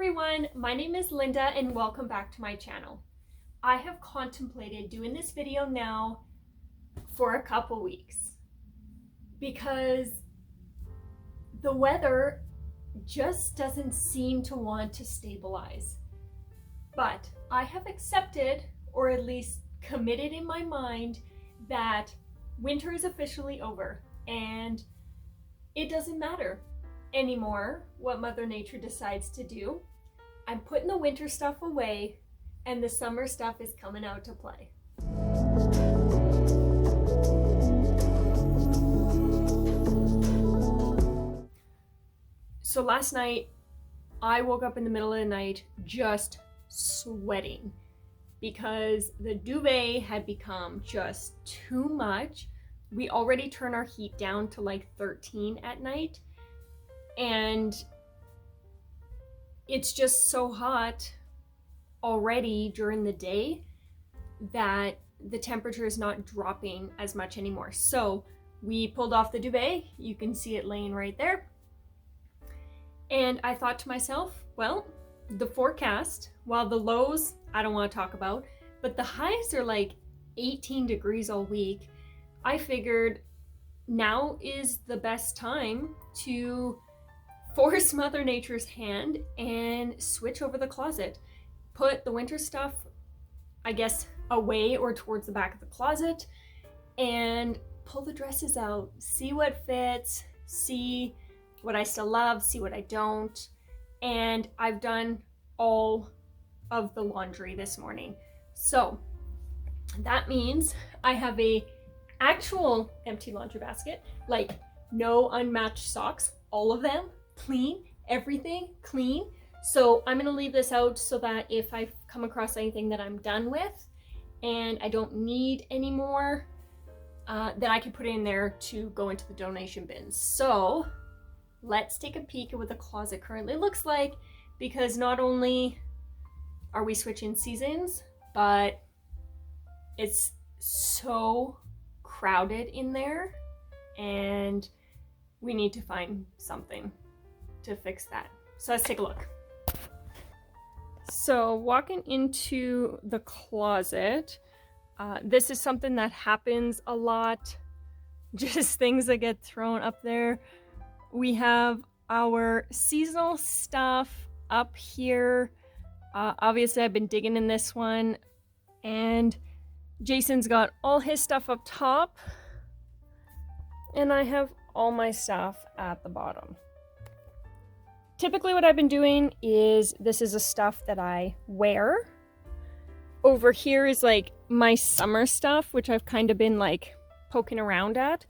everyone, my name is Linda and welcome back to my channel. I have contemplated doing this video now for a couple weeks because the weather just doesn't seem to want to stabilize. But I have accepted, or at least committed in my mind, that winter is officially over and it doesn't matter anymore what Mother Nature decides to do. I'm putting the winter stuff away and the summer stuff is coming out to play. So last night I woke up in the middle of the night just sweating because the duvet had become just too much. We already turn our heat down to like 13 at night, and it's just so hot already during the day that the temperature is not dropping as much anymore. So we pulled off the duvet. You can see it laying right there. And I thought to myself, well, the forecast, while the lows I don't want to talk about, but the highs are like 18 degrees all week, I figured now is the best time to force Mother Nature's hand and switch over the closet. Put the winter stuff, I guess, away or towards the back of the closet and pull the dresses out, see what fits, see what I still love, see what I don't. And I've done all of the laundry this morning. So that means I have a actual empty laundry basket, like no unmatched socks, all of them clean, everything clean. So I'm gonna leave this out so that if I come across anything that I'm done with and I don't need anymore, then I can put it in there to go into the donation bins. So let's take a peek at what the closet currently looks like, because not only are we switching seasons, but it's so crowded in there and we need to find something to fix that. So let's take a look. So walking into the closet, this is something that happens a lot, just things that get thrown up there. We have our seasonal stuff up here. Obviously I've been digging in this one, and Jason's got all his stuff up top, and I have all my stuff at the bottom. Typically what I've been doing is, this is the stuff that I wear. Over here is like my summer stuff, which I've kind of been like poking around at,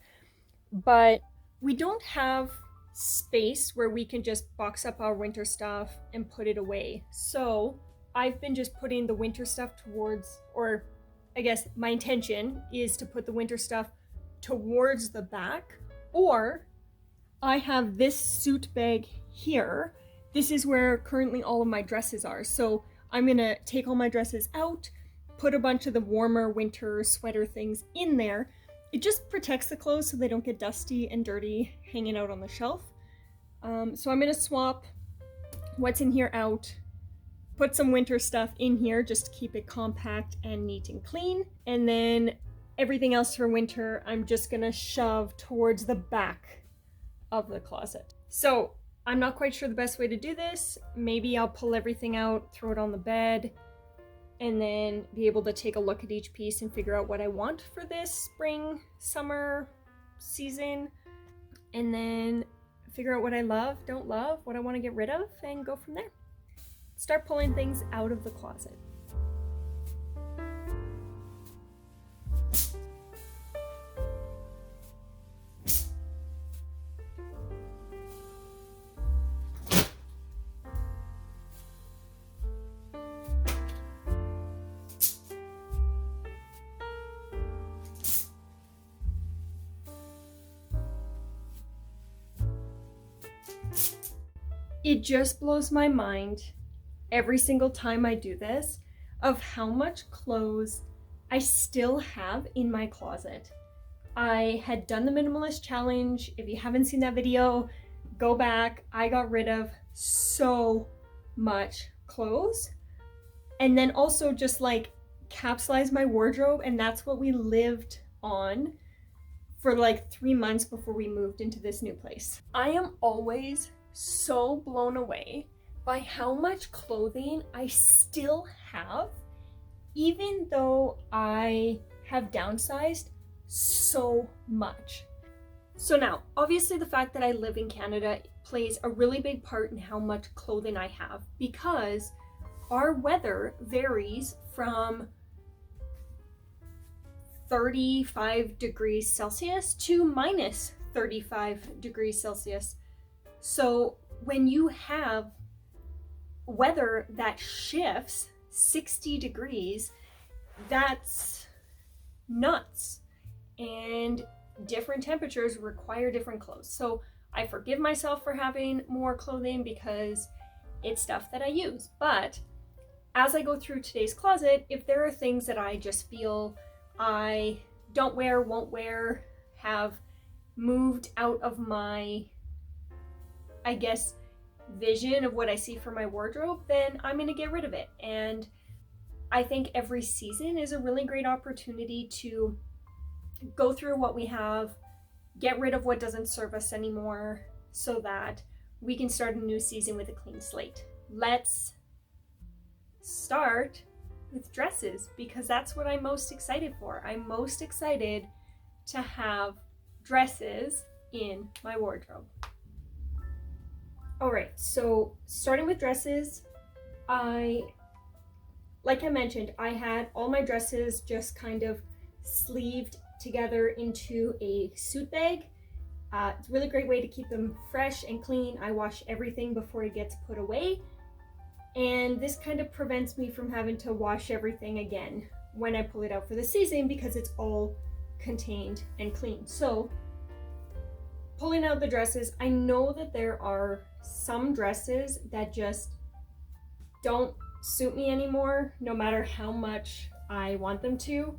but we don't have space where we can just box up our winter stuff and put it away. So I've been just putting the winter stuff towards, or I guess my intention is to put the winter stuff towards the back, or I have this suit bag here. This is where currently all of my dresses are. So I'm gonna take all my dresses out, put a bunch of the warmer winter sweater things in there. It just protects the clothes so they don't get dusty and dirty hanging out on the shelf. So I'm gonna swap what's in here out, put some winter stuff in here just to keep it compact and neat and clean. And then everything else for winter, I'm just gonna shove towards the back of the closet. So I'm not quite sure the best way to do this. Maybe I'll pull everything out, throw it on the bed, and then be able to take a look at each piece and figure out what I want for this spring, summer season, and then figure out what I love, don't love, what I want to get rid of, and go from there. Start pulling things out of the closet. It just blows my mind every single time I do this of how much clothes I still have in my closet. I had done the minimalist challenge. If you haven't seen that video, go back. I got rid of so much clothes, and then also just like capsulize my wardrobe, and that's what we lived on for like 3 months before we moved into this new place. I am always so blown away by how much clothing I still have, even though I have downsized so much. So now, obviously the fact that I live in Canada plays a really big part in how much clothing I have, because our weather varies from 35 degrees Celsius to minus 35 degrees Celsius. So when you have weather that shifts 60 degrees, that's nuts. And different temperatures require different clothes. So I forgive myself for having more clothing because it's stuff that I use. But as I go through today's closet, if there are things that I just feel I don't wear, won't wear, have moved out of my, I guess, vision of what I see for my wardrobe, then I'm gonna get rid of it. And I think every season is a really great opportunity to go through what we have, get rid of what doesn't serve us anymore, so that we can start a new season with a clean slate. Let's start with dresses, because that's what I'm most excited for. I'm most excited to have dresses in my wardrobe. All right, so starting with dresses, like I mentioned, I had all my dresses just kind of sleeved together into a suit bag. It's a really great way to keep them fresh and clean. I wash everything before it gets put away. And this kind of prevents me from having to wash everything again when I pull it out for the season, because it's all contained and clean. So pulling out the dresses, I know that there are some dresses that just don't suit me anymore, no matter how much I want them to.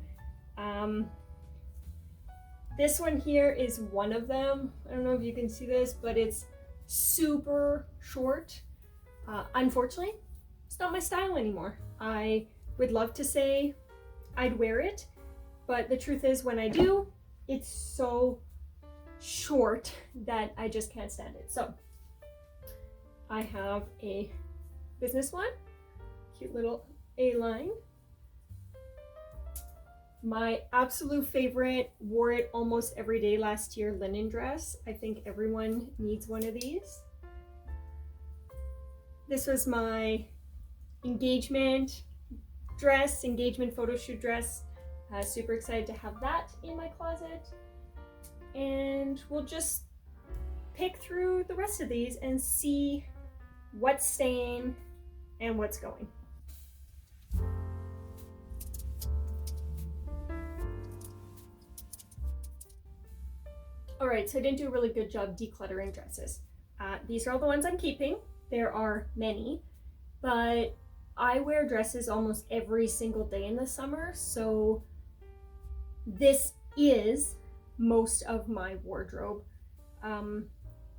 This one here is one of them. I don't know if you can see this, but it's super short. Unfortunately, it's not my style anymore. I would love to say I'd wear it, but the truth is when I do, it's so short that I just can't stand it. So I have a business one, cute little A-line. My absolute favorite, wore it almost every day last year, linen dress. I think everyone needs one of these. This was my engagement dress, engagement photo shoot dress. Super excited to have that in my closet. And we'll just pick through the rest of these and see what's staying and what's going. All right, so I didn't do a really good job decluttering dresses. These are all the ones I'm keeping. There are many, but I wear dresses almost every single day in the summer, so this is most of my wardrobe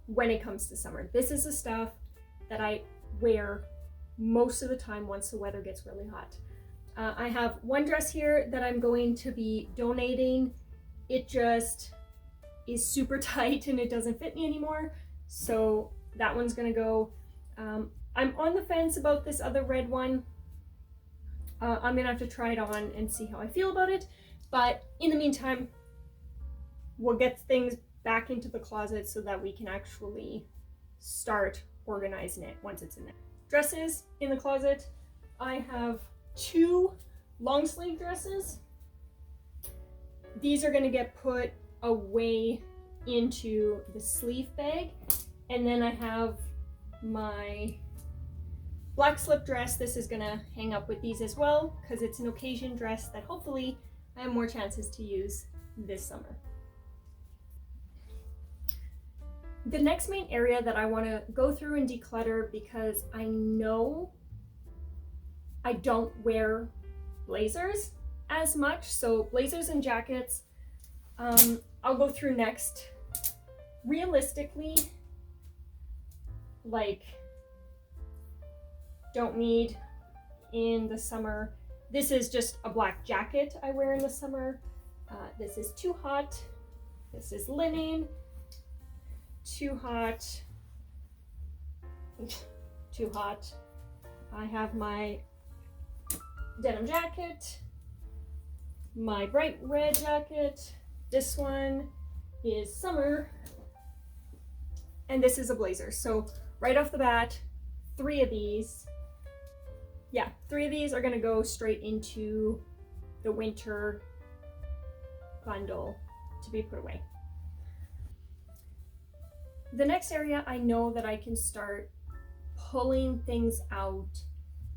when it comes to summer. This is the stuff that I wear most of the time once the weather gets really hot. I have one dress here that I'm going to be donating. It just is super tight and it doesn't fit me anymore, so that one's gonna go. I'm on the fence about this other red one. I'm gonna have to try it on and see how I feel about it, but in the meantime, we'll get things back into the closet so that we can actually start organizing it once it's in there. Dresses in the closet, I have 2 long sleeve dresses. These are gonna get put away into the sleeve bag, and then I have my black slip dress. This is gonna hang up with these as well because it's an occasion dress that hopefully I have more chances to use this summer. The next main area that I want to go through and declutter, because I know I don't wear blazers as much, so blazers and jackets I'll go through next. Realistically, like don't need in the summer. This is just a black jacket I wear in the summer. This is too hot. This is linen. Too hot. Too hot. I have my denim jacket, my bright red jacket. This one is summer, and this is a blazer. So right off the bat, three of these are gonna go straight into the winter bundle to be put away. The next area I know that I can start pulling things out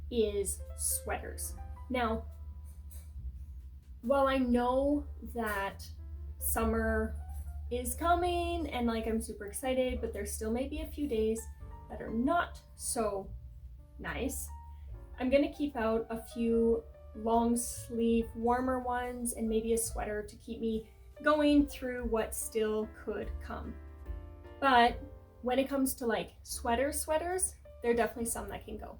is sweaters. Now, while I know that summer is coming and like I'm super excited, but there still may be a few days that are not so nice, I'm gonna keep out a few long sleeve warmer ones and maybe a sweater to keep me going through what still could come. But when it comes to like sweaters, there are definitely some that can go.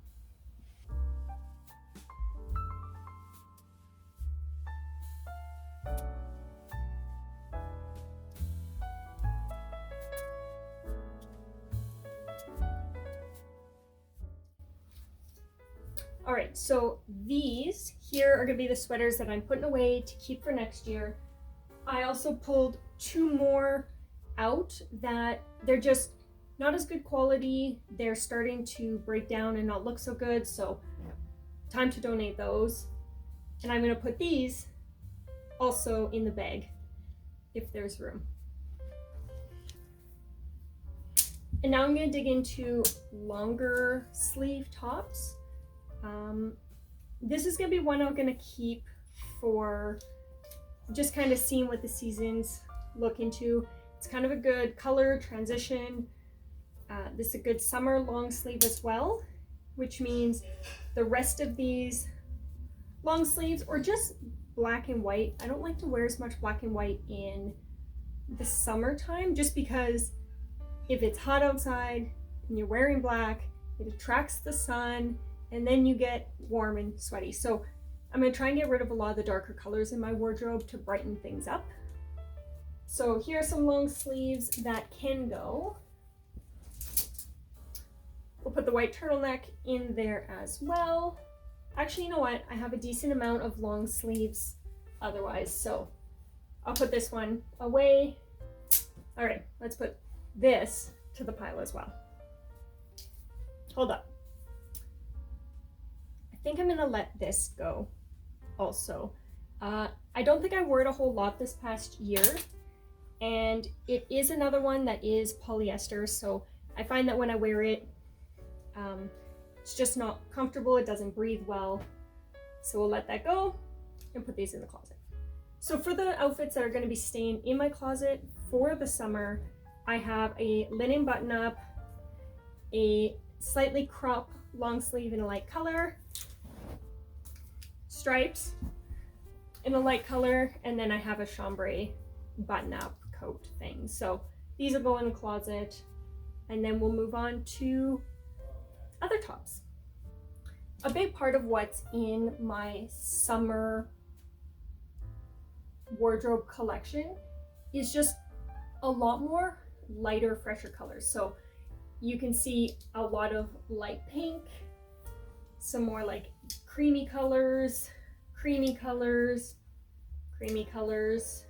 All right, so these here are gonna be the sweaters that I'm putting away to keep for next year. I also pulled two more out that they're just not as good quality. They're starting to break down and not look so good, so time to donate those. And I'm gonna put these also in the bag if there's room. And now I'm gonna dig into longer sleeve tops. This is gonna be one I'm gonna keep for just kind of seeing what the seasons look into. It's kind of a good color transition. This is a good summer long sleeve as well, which means the rest of these long sleeves or just black and white. I don't like to wear as much black and white in the summertime just because if it's hot outside and you're wearing black, it attracts the sun and then you get warm and sweaty. So I'm gonna try and get rid of a lot of the darker colors in my wardrobe to brighten things up. So here are some long sleeves that can go. We'll put the white turtleneck in there as well. Actually, you know what? I have a decent amount of long sleeves otherwise, so I'll put this one away. All right, let's put this to the pile as well. Hold up. I think I'm gonna let this go also. I don't think I wore it a whole lot this past year, and it is another one that is polyester, so I find that when I wear it, it's just not comfortable, it doesn't breathe well, so we'll let that go and put these in the closet. So for the outfits that are going to be staying in my closet for the summer, I have a linen button-up, a slightly crop long sleeve in a light color, stripes in a light color, and then I have a chambray button-up coat thing. So these will go in the closet, and then we'll move on to other tops. A big part of what's in my summer wardrobe collection is just a lot more lighter, fresher colors. So you can see a lot of light pink, some more like creamy colors, creamy colors, creamy colors.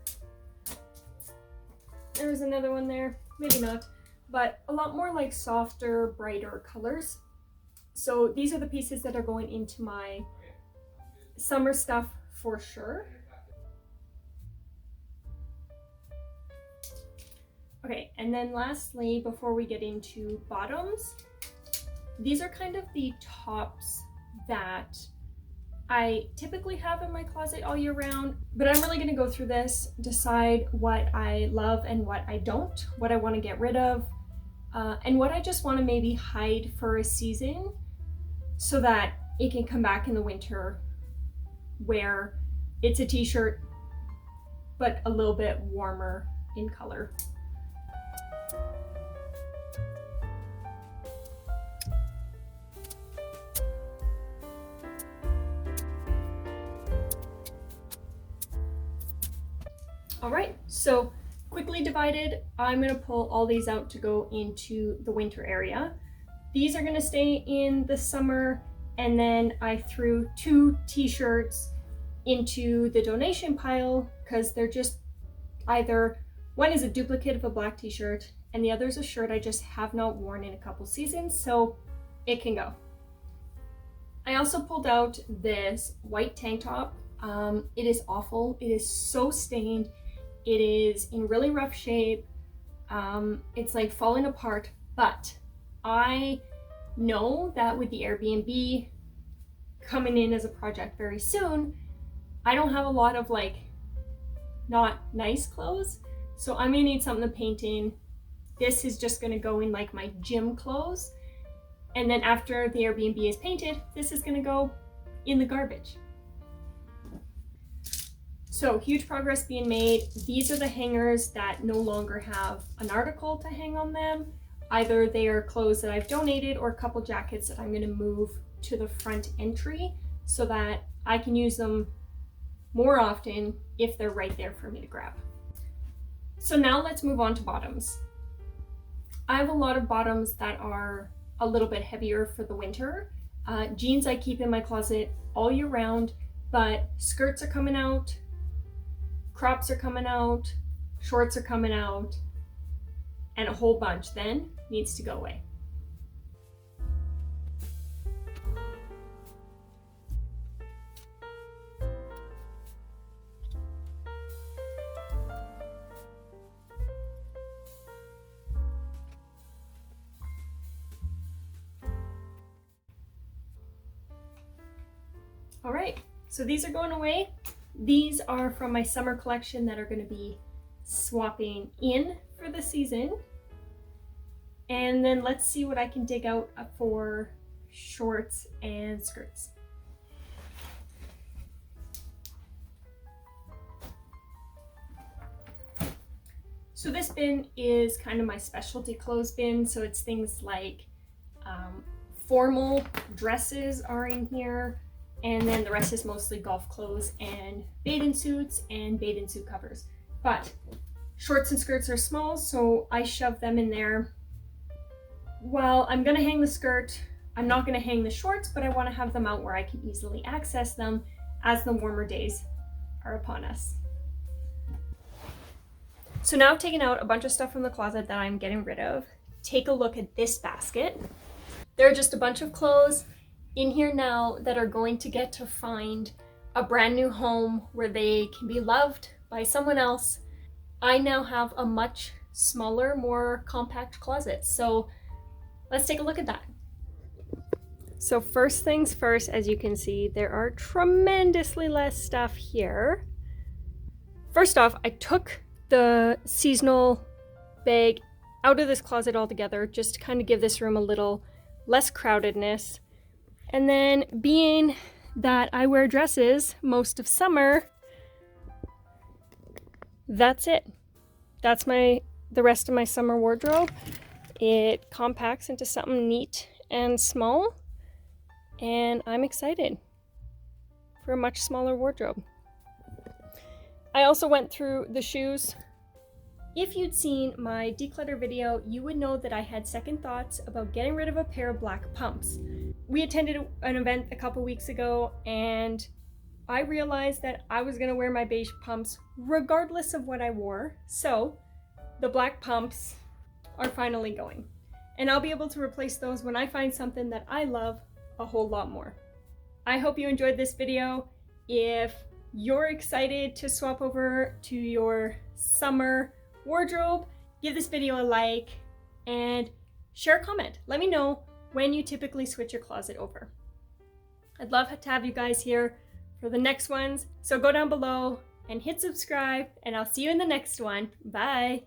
There's another one there, maybe not, but a lot more like softer, brighter colors. So these are the pieces that are going into my summer stuff for sure. Okay, and then lastly, before we get into bottoms, these are kind of the tops that I typically have in my closet all year round, but I'm really gonna go through this, decide what I love and what I don't, what I wanna get rid of, and what I just wanna maybe hide for a season so that it can come back in the winter where it's a t-shirt, but a little bit warmer in color. All right, so quickly divided, I'm gonna pull all these out to go into the winter area. These are gonna stay in the summer, and then I threw 2 t-shirts into the donation pile because they're just either, one is a duplicate of a black t-shirt and the other is a shirt I just have not worn in a couple seasons, so it can go. I also pulled out this white tank top. It is awful. It is so stained. It is in really rough shape. It's like falling apart, but I know that with the Airbnb coming in as a project very soon, I don't have a lot of like not nice clothes, so I'm gonna need something to paint in. This is just gonna go in like my gym clothes, and then after the Airbnb is painted, this is gonna go in the garbage. So huge progress being made. These are the hangers that no longer have an article to hang on them. Either they are clothes that I've donated or a couple jackets that I'm gonna move to the front entry so that I can use them more often if they're right there for me to grab. So now let's move on to bottoms. I have a lot of bottoms that are a little bit heavier for the winter. Jeans I keep in my closet all year round, but skirts are coming out, crops are coming out, shorts are coming out, and a whole bunch then needs to go away. All right, so these are going away. These are from my summer collection that are going to be swapping in for the season. And then let's see what I can dig out for shorts and skirts. So this bin is kind of my specialty clothes bin. So it's things like formal dresses are in here. And then the rest is mostly golf clothes and bathing suits and bathing suit covers. But shorts and skirts are small, so I shove them in there. Well, I'm gonna hang the skirt. I'm not gonna hang the shorts, but I wanna have them out where I can easily access them as the warmer days are upon us. So now I've taken out a bunch of stuff from the closet that I'm getting rid of. Take a look at this basket. There are just a bunch of clothes in here now that are going to get to find a brand new home where they can be loved by someone else. I now have a much smaller, more compact closet. So let's take a look at that. So first things first, as you can see, there are tremendously less stuff here. First off, I took the seasonal bag out of this closet altogether just to kind of give this room a little less crowdedness. And then being that I wear dresses most of summer, that's it. That's the rest of my summer wardrobe. It compacts into something neat and small, and I'm excited for a much smaller wardrobe. I also went through the shoes. If you'd seen my declutter video, you would know that I had second thoughts about getting rid of a pair of black pumps. We attended an event a couple weeks ago, and I realized that I was gonna wear my beige pumps regardless of what I wore. So the black pumps are finally going, and I'll be able to replace those when I find something that I love a whole lot more. I hope you enjoyed this video. If you're excited to swap over to your summer wardrobe, give this video a like and share a comment. Let me know when you typically switch your closet over. I'd love to have you guys here for the next ones, so go down below and hit subscribe, and I'll see you in the next one. Bye.